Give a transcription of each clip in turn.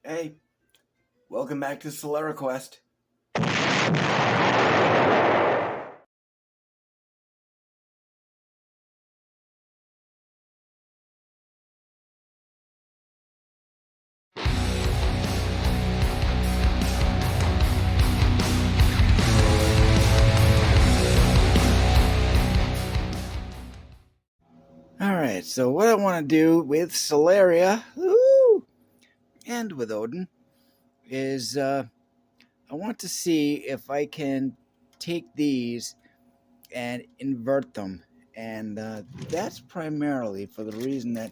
Hey, welcome back to Solera Quest. Alright, so what I want to do with Solaria and with Odin is I want to see if I can take these and invert them. And that's primarily for the reason that,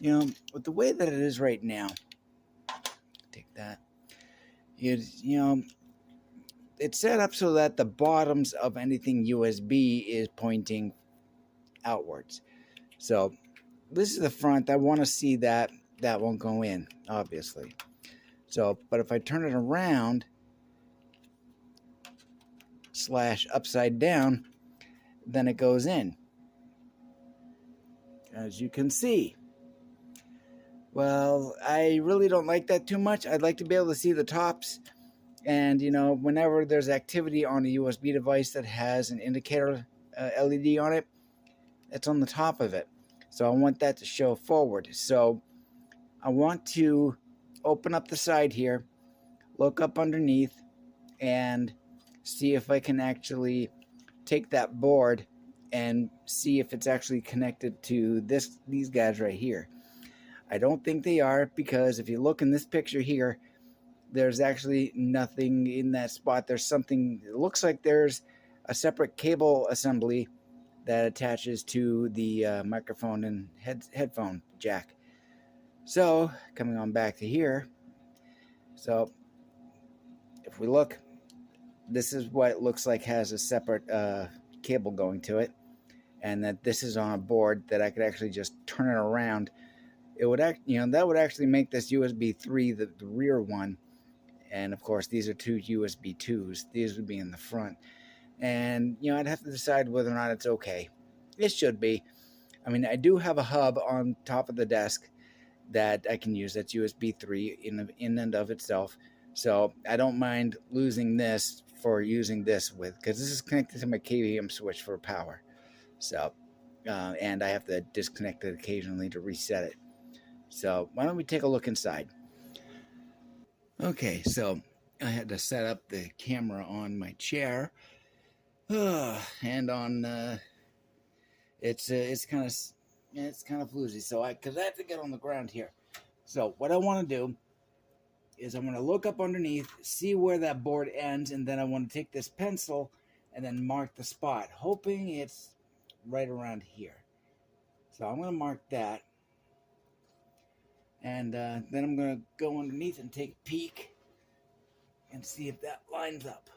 with the way that it is right now, take that, it's set up so that the bottoms of anything USB is pointing outwards. So this is the front. I want to see that won't go in, obviously. So, but if I turn it around / upside down, then it goes in, as you can see. Well, I really don't like that too much. I'd like to be able to see the tops. And, whenever there's activity on a USB device that has an indicator LED on it, it's on the top of it. So I want that to show forward. So I want to open up the side here, look up underneath, and see if I can actually take that board and see if it's actually connected to these guys right here. I don't think they are, because if you look in this picture here, there's actually nothing in that spot. There's something, it looks like there's a separate cable assembly that attaches to the microphone and headphone jack. So coming on back to here, so if we look, this is what it looks like has a separate cable going to it, and that this is on a board that I could actually just turn it around. It would that would actually make this USB 3 the rear one, and of course these are two USB 2s. These would be in the front, and I'd have to decide whether or not it's okay. It should be. I mean, I do have a hub on top of the desk that I can use. That's USB 3 in and of itself. So I don't mind losing this for using this with, because this is connected to my KVM switch for power. So, and I have to disconnect it occasionally to reset it. So why don't we take a look inside? Okay, so I had to set up the camera on my chair, and on it's kind of floozy. So because I have to get on the ground here. So what I want to do is I'm going to look up underneath, see where that board ends, and then I want to take this pencil and then mark the spot, hoping it's right around here. So I'm going to mark that, and then I'm going to go underneath and take a peek and see if that lines up.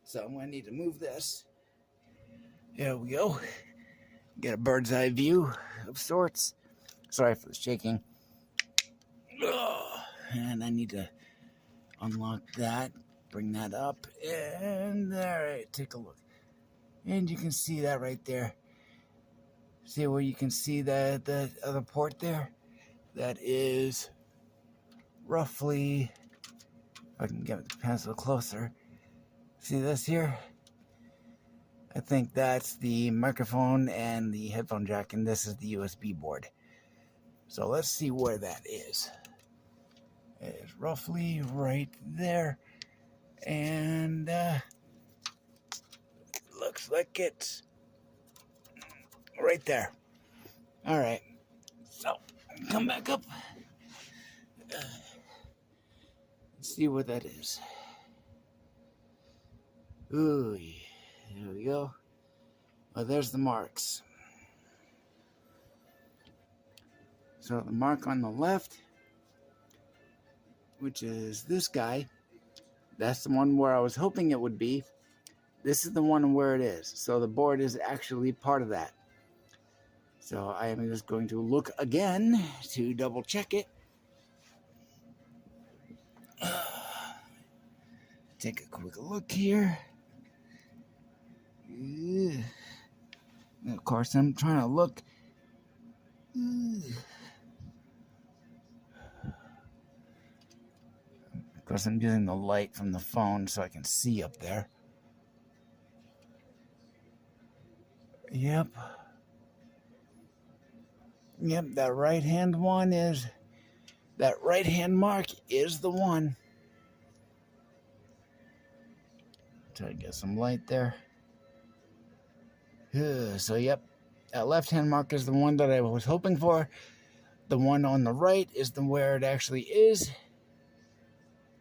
So I'm going to need to move this. There we go. Get a bird's eye view of sorts. Sorry for the shaking. And I need to unlock that, bring that up, and there, take a look. And you can see that right there. See where you can see the other port there? That is roughly, if I can get the pencil closer. See this here? I think that's the microphone and the headphone jack, and this is the USB board. So let's see where that is. It is roughly right there, and looks like it's right there. All right, so come back up. See what that is. Ooh, there we go. Well, there's the marks. So the mark on the left, which is this guy, that's the one where I was hoping it would be. This is the one where it is. So the board is actually part of that. So I am just going to look again to double check it. Take a quick look here. And of course, I'm trying to look. course, I'm using the light from the phone so I can see up there. Yep. Yep, that right-hand one is... That right-hand mark is the one. Try to get some light there. So, yep. That left-hand mark is the one that I was hoping for. The one on the right is where it actually is.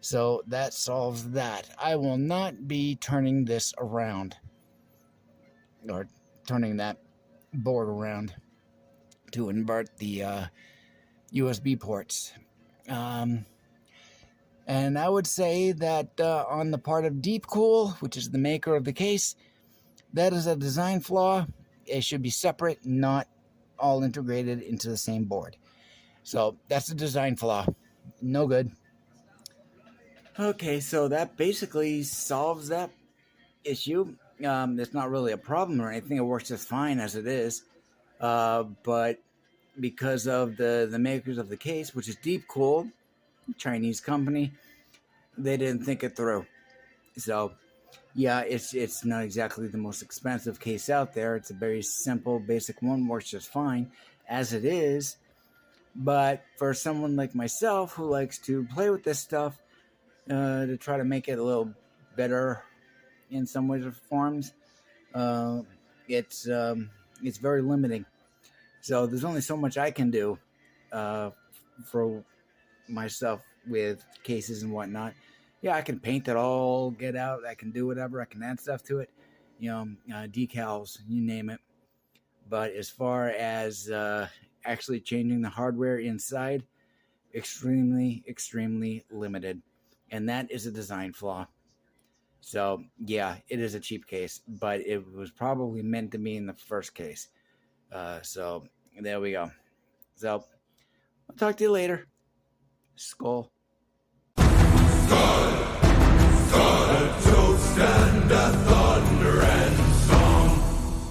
So that solves that. I will not be turning this around. Or turning that board around to invert the USB ports. And I would say that on the part of Deepcool, which is the maker of the case, that is a design flaw. It should be separate, not all integrated into the same board. So that's a design flaw. No good. Okay, so that basically solves that issue. It's not really a problem or anything. It works just fine as it is. But because of the makers of the case, which is Deepcool, Chinese company, they didn't think it through. So, yeah, it's not exactly the most expensive case out there. It's a very simple, basic one, works just fine as it is. But for someone like myself who likes to play with this stuff to try to make it a little better in some ways or forms, it's very limiting. So there's only so much I can do for myself with cases and whatnot. Yeah, I can paint it all, get out. I can do whatever. I can add stuff to it, decals, you name it. But as far as actually changing the hardware inside, extremely, extremely limited. And that is a design flaw. So, yeah, it is a cheap case, but it was probably meant to be in the first case. So, there we go. So, I'll talk to you later. Skál.